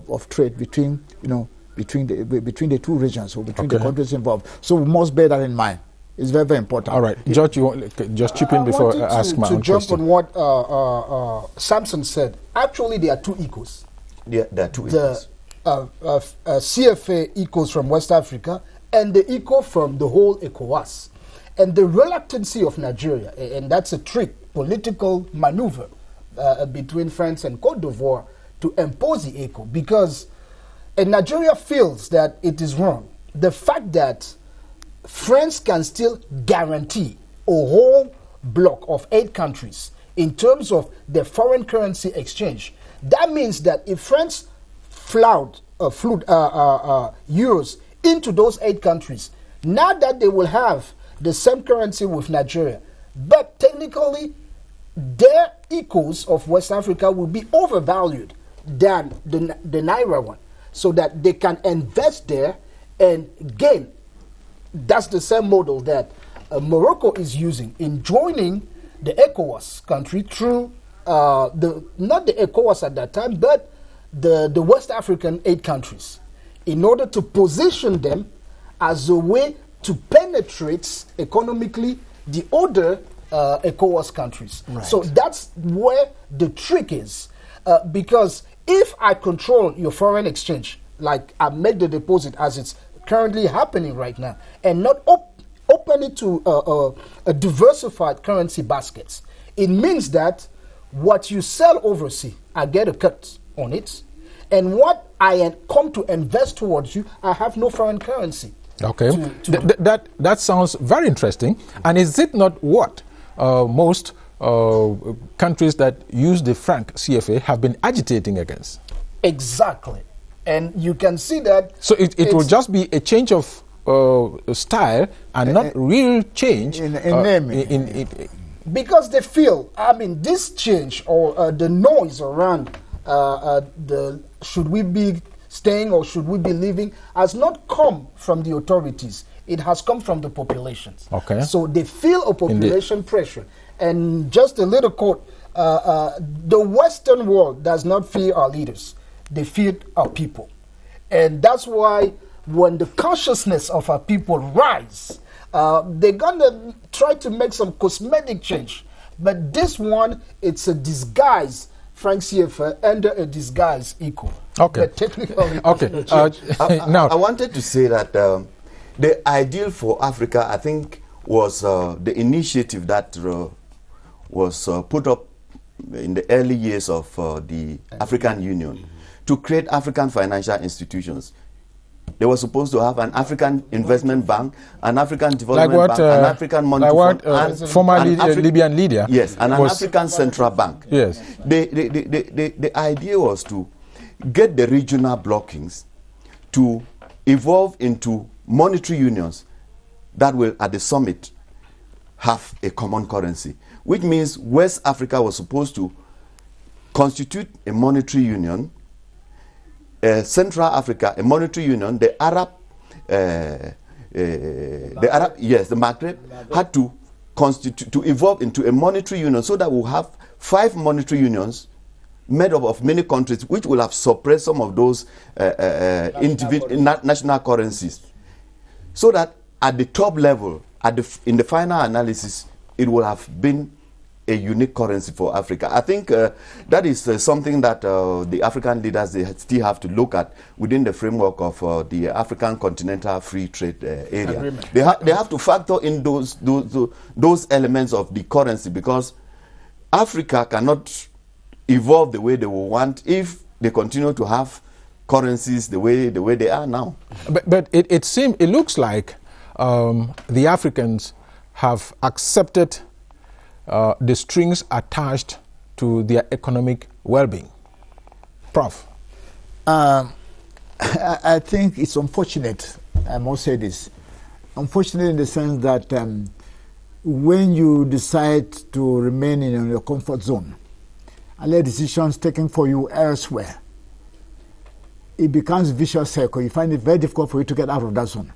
of trade between the two regions or between the countries involved. So we must bear that in mind. It's very, very important. All right, George, you want just chip in before I ask my own question. To jump on what Samson said, actually there are two ECOs. There are two ECOs. CFA ECOs from West Africa and the ECO from the whole ECOWAS. And the reluctancy of Nigeria, and that's a trick, political maneuver between France and Cote d'Ivoire to impose the ECO, because Nigeria feels that it is wrong. The fact that France can still guarantee a whole block of 8 countries in terms of the foreign currency exchange, that means that if France flew euros into those 8 countries, now that they will have the same currency with Nigeria, but technically their ECOs of West Africa will be overvalued than the Naira one, so that they can invest there and gain. That's the same model that Morocco is using in joining the ECOWAS country through not the ECOWAS at that time, but the West African 8 countries, in order to position them as a way to penetrate economically the other ECOWAS countries. Right. So that's where the trick is. Because if I control your foreign exchange, like I make the deposit as it's currently happening right now, and not open it to a diversified currency baskets, it means that what you sell overseas, I get a cut on it, and what I come to invest towards you, I have no foreign currency. Okay, that sounds very interesting. And is it not what most countries that use the franc CFA have been agitating against? Exactly. And you can see that. So it will just be a change of style and not real change in naming. Because they feel, I mean, this change or the noise around should we be staying or should we be leaving has not come from the authorities. It has come from the populations. Okay. So they feel a population pressure. And just a little quote, the Western world does not fear our leaders. They fear our people. And that's why when the consciousness of our people rise, they're going to try to make some cosmetic change. But this one, it's a disguise, Frank CFA, under a disguise equal. Okay. But technically, okay. Now, I wanted to say that the ideal for Africa, I think, was the initiative that was put up in the early years of the African Union to create African financial institutions. They were supposed to have an African investment bank, an African development bank, an African monetary fund, and formerly Libyan leader. Yes, and an African central bank. Yes. The idea was to get the regional blockings to evolve into monetary unions that will, at the summit, have a common currency, which means West Africa was supposed to constitute a monetary union, Central Africa a monetary union, the Maghreb had to constitute, to evolve into a monetary union, so that we'll have 5 monetary unions made up of many countries, which will have suppressed some of those national currencies, so that at the top level, in the final analysis, it will have been a unique currency for Africa. I think that is something that the African leaders, they still have to look at within the framework of the African Continental Free Trade Area. They have to factor in those elements of the currency, because Africa cannot evolve the way they will want if they continue to have currencies the way they are now. But it looks like the Africans have accepted the strings attached to their economic well-being. Prof. I think it's unfortunate, I must say this, unfortunate in the sense that when you decide to remain in your comfort zone and let decisions taken for you elsewhere, it becomes a vicious circle. You find it very difficult for you to get out of that zone,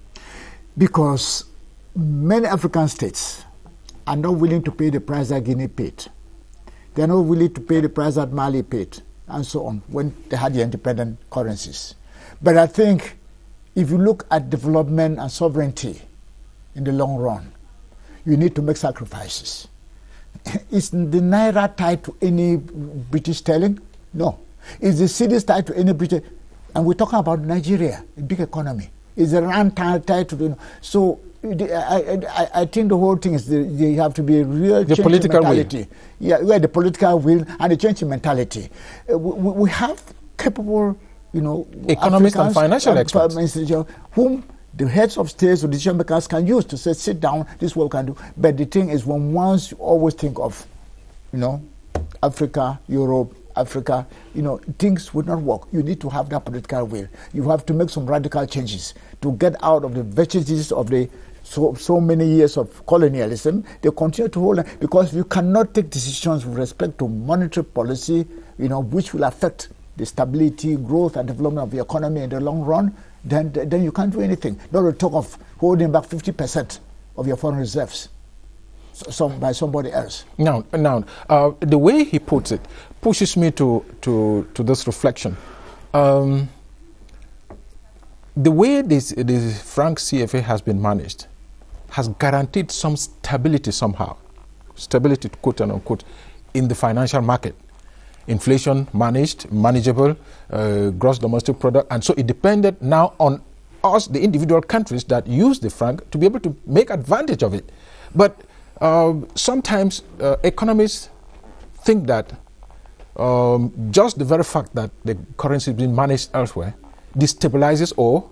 because many African states are not willing to pay the price that Guinea paid. They are not willing to pay the price that Mali paid, and so on, when they had the independent currencies. But I think if you look at development and sovereignty in the long run, you need to make sacrifices. Is the Naira tied to any British sterling? No. Is the cedis tied to any British? And we're talking about Nigeria, a big economy. Is the rand tied to the... So I think the whole thing is you have to be a real change political in mentality. will. Yeah, the political will and the change in mentality. We have capable, economists and financial experts whom the heads of states or decision makers can use to say, sit down, this is what we can do. But the thing is, once you always think of, Africa, Europe, Africa, things would not work. You need to have that political will. You have to make some radical changes to get out of the vestiges of the so many years of colonialism. They continue to hold on, because you cannot take decisions with respect to monetary policy, which will affect the stability, growth, and development of the economy in the long run. Then you can't do anything. Not to talk of holding back 50% of your foreign reserves by somebody else. Now, the way he puts it pushes me to this reflection. The way this franc CFA has been managed has guaranteed some stability somehow, stability, quote and unquote, in the financial market. Inflation managed, manageable, gross domestic product, and so it depended now on us, the individual countries that use the franc, to be able to make advantage of it. But sometimes economists think that just the very fact that the currency is being managed elsewhere destabilizes or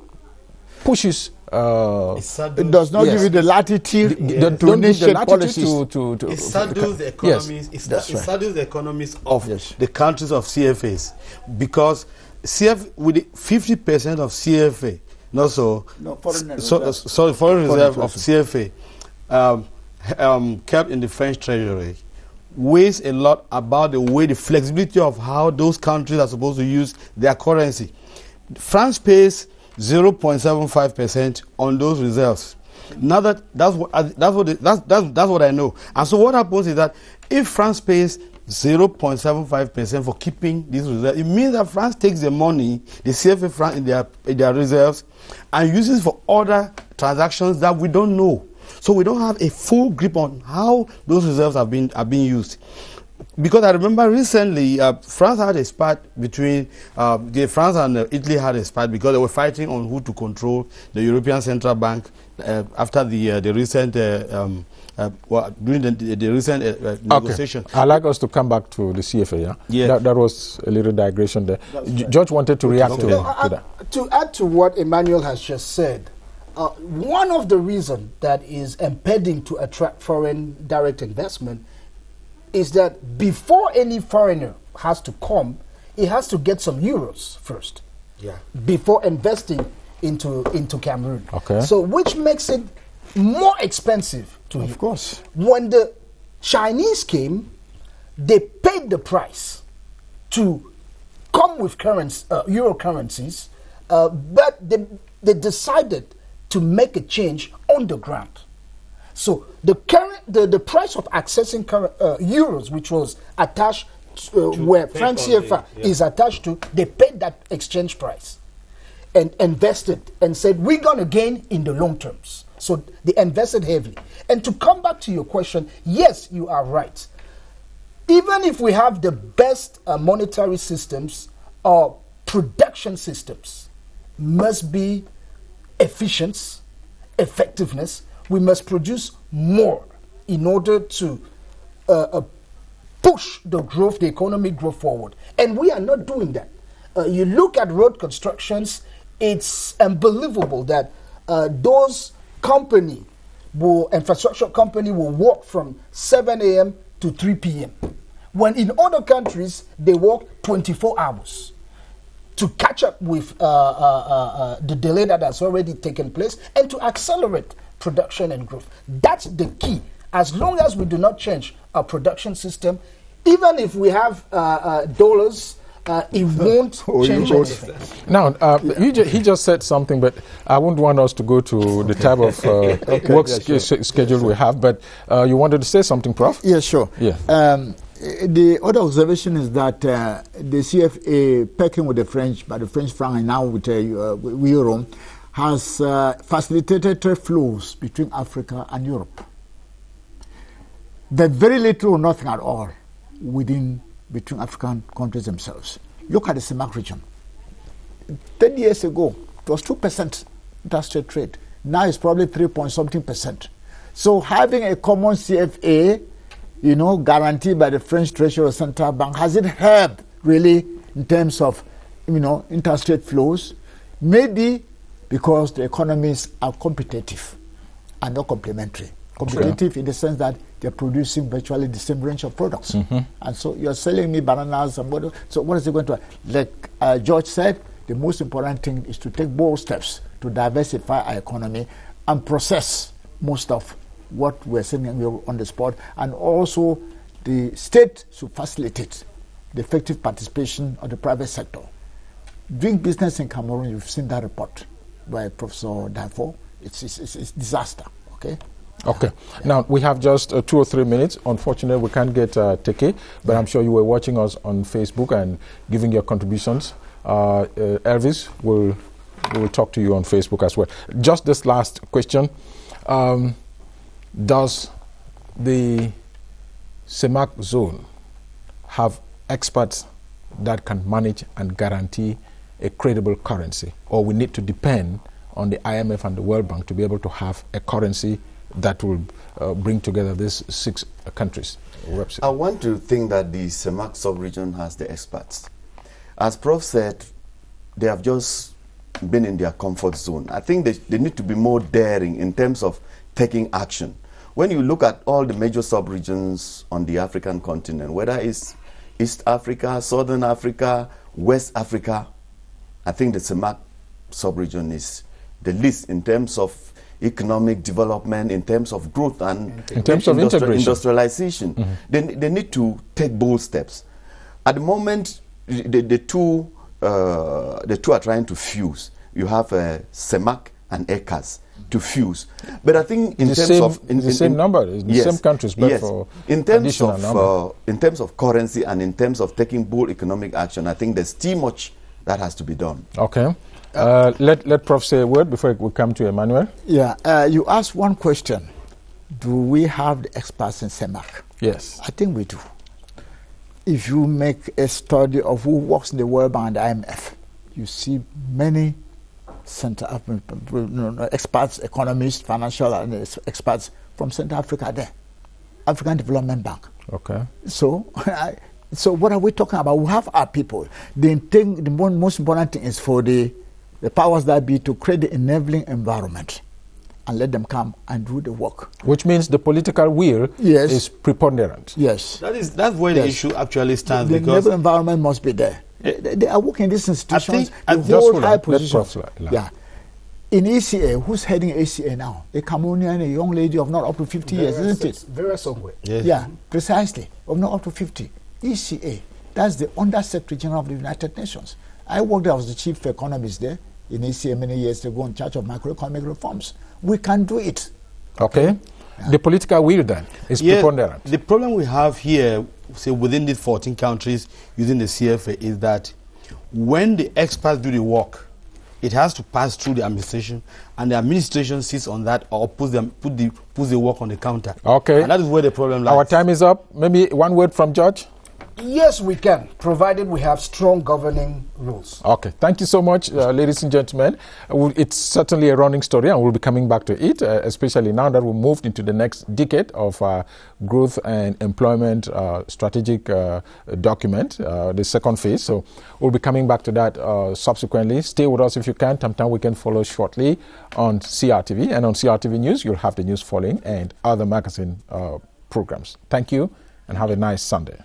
pushes. It does not give you the latitude to initiate policies. It saddles the economies. Yes, it saddles the economies of the countries of CFAs, because with the 50% of CFA, foreign reserve of CFA kept in the French treasury, weighs a lot about the flexibility of how those countries are supposed to use their currency. France pays 0.75% on those reserves. Now that's what I know. And so what happens is that if France pays 0.75% for keeping these reserves, it means that France takes the money, the CFA France in their reserves, and uses for other transactions that we don't know. So we don't have a full grip on how those reserves are being used. Because I remember recently, France had a spat between France and Italy had a spat because they were fighting on who to control the European Central Bank after the recent during the recent negotiation. I'd like us to come back to the CFA. Yeah, yeah. That was a little digression there. George wanted to react to that. To add to what Emmanuel has just said, one of the reasons that is impeding to attract foreign direct investment is that before any foreigner has to come, he has to get some euros first, before investing into Cameroon. Okay. So which makes it more expensive to him. Of course. When the Chinese came, they paid the price to come with euro currencies, but they decided to make a change on the ground. So the price of accessing euros, which was attached where France CFA is attached to, they paid that exchange price and invested and said, we're going to gain in the long terms. So they invested heavily. And to come back to your question, yes, you are right. Even if we have the best monetary systems, our production systems must be efficient, effectiveness. We must produce more in order to push the economic growth forward. And we are not doing that. You look at road constructions, it's unbelievable that those infrastructure company will work from 7 a.m. to 3 p.m. When in other countries, they work 24 hours to catch up with the delay that has already taken place and to accelerate production and growth. That's the key. As long as we do not change our production system, even if we have dollars, it won't change anything. Now, he just said something, but I wouldn't want us to go to the type of work schedule we have. But you wanted to say something, Prof? Yeah, sure. Yeah. The other observation is that the CFA, packing with the French, by the French franc and now with euro, has facilitated trade flows between Africa and Europe. There's very little or nothing at all between African countries themselves. Look at the CEMAC region. 10 years ago, it was 2% interstate trade. Now it's probably 3-point-something%. So having a common CFA, guaranteed by the French Treasury or Central Bank, has it helped really in terms of, interstate flows? Maybe because the economies are competitive and not complementary. Competitive in the sense that they're producing virtually the same range of products. And so you're selling me bananas and what? So what is it going to? Like George said, the most important thing is to take bold steps to diversify our economy and process most of what we're seeing on the spot, and also the state should facilitate the effective participation of the private sector. Doing business in Cameroon, you've seen that report by Professor Dafoe. It's disaster. Okay. Okay. Yeah. Now, we have just 2 or 3 minutes. Unfortunately, we can't get Teke, but I'm sure you were watching us on Facebook and giving your contributions. Elvis will talk to you on Facebook as well. Just this last question. Does the CEMAC zone have experts that can manage and guarantee a credible currency, or we need to depend on the IMF and the World Bank to be able to have a currency that will bring together these 6 countries? I want to think that the CEMAC sub-region has the experts. As Prof said, they have just been in their comfort zone. I think they need to be more daring in terms of taking action. When you look at all the major sub-regions on the African continent, whether it's East Africa, Southern Africa, West Africa, I think the CEMAC sub-region is the least in terms of economic development, in terms of growth, and in terms of industrialization. They need to take bold steps. At the moment, the two are trying to fuse. You have CEMAC and ECAS to fuse. But I think in terms of the same number, in the same countries, but for in terms of currency and in terms of taking bold economic action, I think there's still much that has to be done. Okay. Let Prof say a word before we come to Emmanuel. Yeah, you asked one question. Do we have the experts in CEMAC? Yes. I think we do. If you make a study of who works in the World Bank and the IMF, you see many experts, economists, financial experts from Central Africa there. African Development Bank. Okay. So, so what are we talking about? We have our people. The most important thing is for the powers that be to create the enabling environment and let them come and do the work. Which means the political will is preponderant. Yes. That's where the issue actually stands. The because enabling environment must be there. They are working in these institutions. I they hold high positions. Yeah. In ECA, who's heading ECA now? A Cameroonian, a young lady of not up to 50 years, isn't it? Very somewhere. Yes. Yeah, precisely. Of not up to 50. ECA, that's the Under Secretary General of the United Nations. I worked there, I was the chief economist there in ECA many years ago in charge of macroeconomic reforms. We can do it. Okay. Yeah. The political will then is preponderant. The problem we have here, say within these 14 countries using the CFA, is that when the experts do the work, it has to pass through the administration, and the administration sits on that or puts the work on the counter. Okay. And that is where the problem lies. Our time is up. Maybe one word from George? Yes, we can, provided we have strong governing rules. Okay. Thank you so much, ladies and gentlemen. It's certainly a running story, and we'll be coming back to it, especially now that we've moved into the next decade of growth and employment strategic document, the second phase. So we'll be coming back to that subsequently. Stay with us if you can. Tamtam we can follow shortly on CRTV. And on CRTV News, you'll have the news following and other magazine programs. Thank you, and have a nice Sunday.